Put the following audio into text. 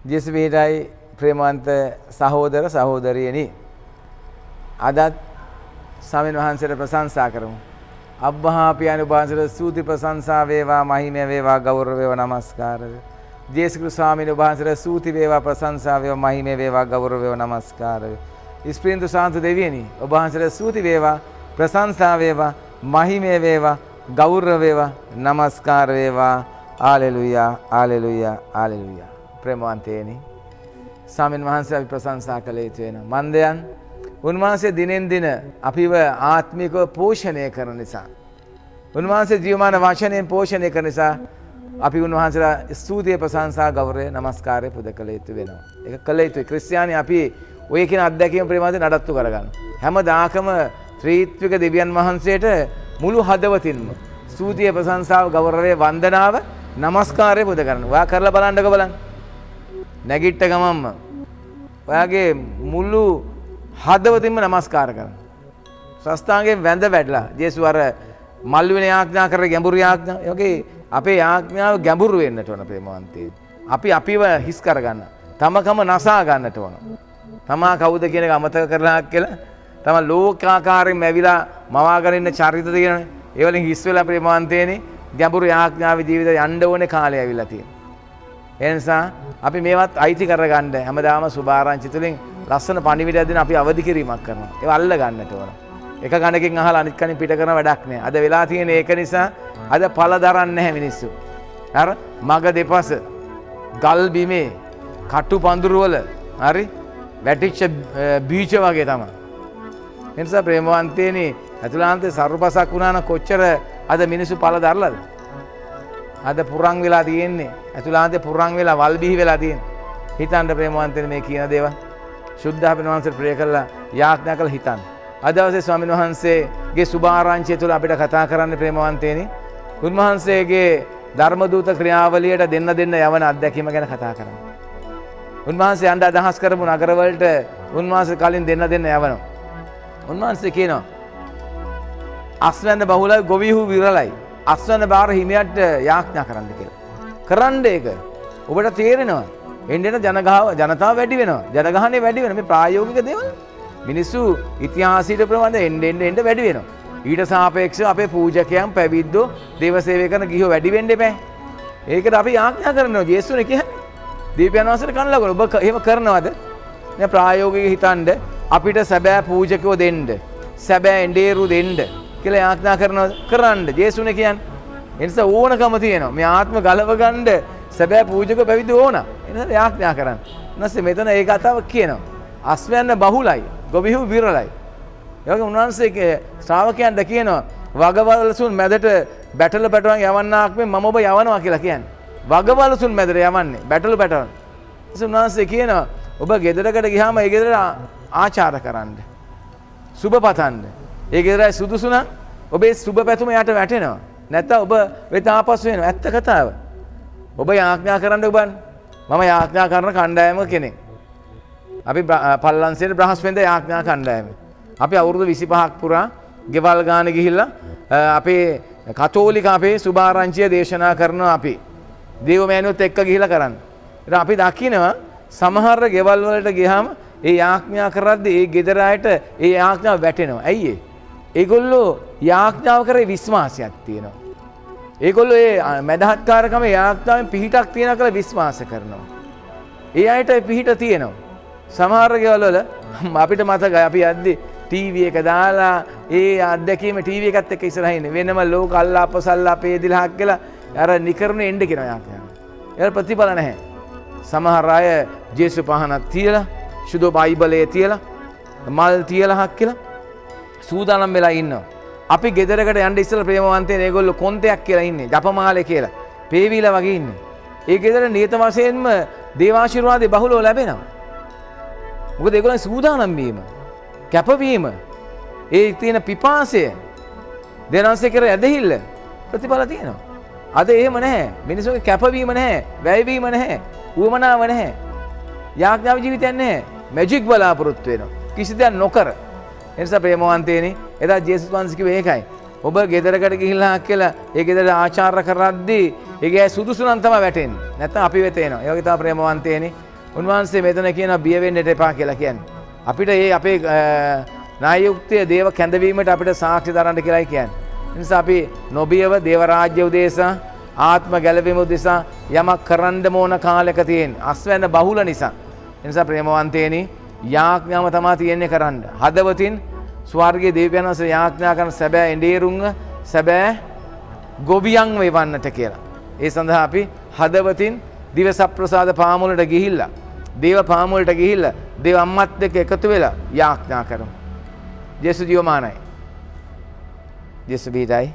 ජෙස්විටයි ප්‍රේමවන්ත සහෝදර සහෝදරියනි අදත් ස්වාමීන් වහන්සේට ප්‍රශංසා කරමු. අබ්බහා පියාණන් වහන්සේට ස්තුති ප්‍රශංසා වේවා මහිමය වේවා ගෞරව වේවා නමස්කාර වේවා. ජේසුස් ස්වාමීන් වහන්සේට ස්තුති වේවා ප්‍රශංසා වේවා මහිමය වේවා ගෞරව වේවා නමස්කාර වේවා. ඉස්ප්‍රින්තු සාන්ත දෙවියනි ඔබ වහන්සේට ස්තුති වේවා ප්‍රශංසා වේවා මහිමය වේවා ගෞරව වේවා නමස්කාර වේවා. Hallelujah hallelujah hallelujah. ප්‍රේමවන්තයනි ස්වාමීන් වහන්සේ අපි ප්‍රශංසා කළ යුතු වෙනවා. මන්දයන් උන්වහන්සේ දිනෙන් දින අපිව ආත්මිකව පෝෂණය කරන නිසා උන්වහන්සේ ජීවමාන වචනයෙන් පෝෂණය කරන නිසා අපි උන්වහන්සේලා ස්තුතිය ප්‍රශංසා ගෞරවය නමස්කාරය පුද කළ යුතු වෙනවා. ඒක කළ යුතුයි. ක්‍රිස්තියානි අපි ඔය කියන අත්දැකීම ප්‍රේමවන්තය නඩත්තු කරගන්න. හැමදාකම ත්‍රිත්වික දෙවියන් වහන්සේට මුළු හදවතින්ම ස්තුතිය ප්‍රශංසාව ගෞරවය වන්දනාව නමස්කාරය පුද කරන්න. ඔයා කරලා බලන්නකෝ බලන්න. නැගිට්ට ගමම්ම ඔයාගේ මුළු හදවතින්ම නමස්කාර කරන්න. සස්තාංගයෙන් වැඳ වැටලා ජේසුස් අර මල් වෙන යාඥා කරේ ගැඹුරු යාඥා. ඒ වගේ අපේ යාඥාව ගැඹුරු වෙන්නට ඕන ප්‍රේමවන්තයෝ. අපි අපිව හිස් කරගන්න. තමකම නසා ගන්නට ඕන. තමා කවුද කියන එක අමතක කරලා කියලා තම ලෝකාකාරයෙන් ඇවිලා මවාගෙන ඉන්න චරිත තියෙනනේ. ඒ වලින් හිස් වෙලා ප්‍රේමවන්තයනි ගැඹුරු යාඥාවේ ජීවිතය යන්න ඕනේ කාලය ඇවිල්ලා තියෙනවා. ඒ නිසා අපි මේවත් අයිති කරගන්න හැමදාම සුභාරංචි තුලින් ලස්සන පණිවිඩයක් දෙන අපි අවදි කිරීමක් කරනවා. ඒව අල්ල ගන්නට ඕන. එක කණකින් අහලා අනිත් කණින් පිට කරන වැඩක් නෑ. අද වෙලා තියෙන ඒක නිසා අද පළ දරන්නේ නැහැ මිනිස්සු. අර මග දෙපස ගල් බිමේ කටු පඳුරු වල හරි වැටිච්ච බීජ වගේ තමයි. ඒ නිසා ප්‍රේමවන්තයනි අතුලාන්තේ සර්වපසක් වුණා නම් කොච්චර අද මිනිස්සු පළ දරලාද? අද පුරන් වෙලා තියෙන්නේ. අතුලාන්තේ පුරන් වෙලා වල් බිහි වෙලා තියෙන්නේ. හිතන්න ප්‍රේමවන්තයනි මේ කියන දේවල් ශුද්ධාපන වහන්සේට ප්‍රේ කළා යාඥා කළ හිතන්න. අද දවසේ ස්වාමීන් වහන්සේගේ සුභාරංචිය තුළ අපිට කතා කරන්න ප්‍රේමවන්තයනි උන්වහන්සේගේ ධර්ම දූත ක්‍රියාවලියට දෙන්න යවන අත්දැකීම ගැන කතා කරමු. උන්වහන්සේ යන්න අදහස් කරපු නගරවලට උන්වහන්සේ කලින් දෙන්න යවනවා. උන්වහන්සේ කියනවා අස්වැන්න බහුලයි ගොවිහු විරලයි. අස්වැන්න බාර හිමියට යාඥා කරන්න කියලා. කරන්න ඒක. ඔබට තේරෙනවා එන්නෙන ජනතාව වැඩි වෙනවා. ජනගහනය වැඩි වෙනවා. මේ ප්‍රායෝගික දේවල්. මිනිස්සු ඉතිහාසයට ප්‍රමාණය එන්න වැඩි වෙනවා. ඊට සාපේක්ෂව අපේ පූජකයන් පැවිද්දෝ දේව සේවය කරන ගිහියෝ වැඩි වෙන්න එපා. ඒකට අපි යාඥා කරනවා. ජේසුස්නේ කියන්නේ. දීපයන් වහන්සේට කන්ලා කරන. ඔබ එහෙම කරනවද? මේ ප්‍රායෝගිකව හිතන්න අපිට සැබෑ පූජකයෝ දෙන්න. සැබෑ එඬේරු දෙන්න කියලා යාඥා කරනවද? කරන්න. ජේසුස්නේ කියන්නේ. ඒ නිසා ඕනකම තියෙනවා. මේ ආත්ම ගලව ගන්න සැබෑ පූජක පැවිදි ඕන. එනස යාඥා කරන්න. ඊනස්සේ මෙතන ඒ කතාව කියනවා. අස්වැන්න බහුලයි, ගොවිහු විරලයි. ඒ වගේ උන්වහන්සේගේ ශ්‍රාවකයන්ට කියනවා වගවලසුන් මැදට බැටළු පැටවන් යවන්නාක් මෙන් මම ඔබ යවනවා කියලා කියන්නේ. වගවලසුන් මැදට යවන්නේ බැටළු පැටවන්. ඊට උන්වහන්සේ කියනවා ඔබ ගෙදරකට ගියාම ඒ ගෙදර ආචාර කරන්න. සුබ පතන්න. ඒ ගෙදරයි සුදුසු නම් ඔබේ සුබ පැතුම යට වැටෙනවා. නැත්නම් ඔබ වෙත ආපසු වෙනවා. ඇත්ත කතාව. ඔබ යාඥා කරන්න ඔබන් මම යාඥා කරන කණ්ඩායම කෙනෙක්. අපි පල්ලන්සේට බ්‍රහස්පතින්ද යාඥා කණ්ඩායම. අපි අවුරුදු 25ක් පුරා ගෙවල් ගාන ගිහිල්ලා අපේ කතෝලික අපේ සුභාරංචිය දේශනා කරනවා අපි. දේවමෑණියොත් එක්ක ගිහිල්ලා කරන්න. ඉතින් අපි දකිනවා සමහර ගෙවල් වලට ගියාම ඒ යාඥා කරද්දී ඒ ගෙදර අයට ඒ යාඥාව වැටෙනවා. ඇයි ඒ? ඒගොල්ලෝ යාඥාව කරේ විශ්වාසයක් තියෙනවා. ඒගොල්ලෝ ඒ මදහත්කාරකම යාඥාවෙන් පිහිටක් තියෙනවා කියලා විශ්වාස කරනවා. ඒ අයට පිහිට තියෙනවා. සමහර ගෙවල් වල අපිට මතකයි අපි යද්දි ටීවී එක දාලා ඒ අත්දැකීම ටීවී එකත් එක්ක ඉස්සරහින් වෙනම ලෝක අල්ලාප සල්ලාප පේදිලහක් කියලා අර නිකරණ එන්න කියනවා යාඥා. ඒක ප්‍රතිඵල නැහැ. සමහර අය ජේසු පහනක් තියලා සුදු බයිබලයේ තියලා මල් තියලා කියලා සූදානම් වෙලා ඉන්නවා. අපි ගෙදරකට යන්න ඉස්සෙල්ලා ප්‍රේමවන්තයන් ඒගොල්ලෝ කොන්තයක් කියලා ඉන්නේ. ජපමාලේ කියලා. පේවිලා වගේ ඉන්නේ. ඒ ගෙදර නියත වශයෙන්ම දේවාශිර්වාදේ බහුලව ලැබෙනවා. මොකද ඒගොල්ලන් සූදානම් වීම, කැපවීම, ඒ තියෙන පිපාසය, දෙනන්සේ කර ඇදහිල්ල ප්‍රතිඵල තියෙනවා. අද එහෙම නැහැ. මිනිස්සුන්ගේ කැපවීම නැහැ, වැයවීම නැහැ, උවමනාව නැහැ. යාඥාව ජීවිතයක් නැහැ. මැජික් බලාපොරොත්තු වෙනවා. කිසි දෙයක් නොකර. ඒ නිසා ප්‍රේමවන්තයනි, එදා ජේසුස් වහන්සේ කිව්වේ ඒකයි. ඔබ ගෙදරකට ගිහිල්ලා කියලා ඒ ගෙදර ආචාර කරද්දී ඒකේ සුදුසු නම් තමයි වැටෙන්නේ. නැත්නම් අපි වෙත එනවා. ඒ වගේ තමයි ප්‍රේමවන්තයනි උන්වහන්සේ මෙතන කියන බිය වෙන්න එපා කියලා කියන්නේ. අපිට මේ අපේ නාය යුක්තිය දේව කැඳවීමට අපිට සාක්ෂි දරන්න කියලායි කියන්නේ. ඒ නිසා අපි නොබියව දේව රාජ්‍ය උදෙසා ආත්ම ගැලවීම උදෙසා යමක් කරන්න ඕන කාලයක තියෙන අස්වැන්න බහුල නිසා. ඒ නිසා ප්‍රේමවන්තේනි යාඥාව තමයි තියෙන්නේ කරන්න. හදවතින් ස්වර්ගයේ දෙවියන් වහන්සේ යාඥා කරන සැබෑ එඬේරුංග සැබෑ ගොවියන් වෙවන්නට කියලා. ඒ සඳහා අපි හදවතින් දිවසප්‍රසාද පාමුලට ගිහිල්ලා දේව පාමුලට ගිහිල්ලා දේව අම්මත් එක්ක එකතු වෙලා යාඥා කරමු. ජේසු ජීවමානයි. ජේසු බීජයි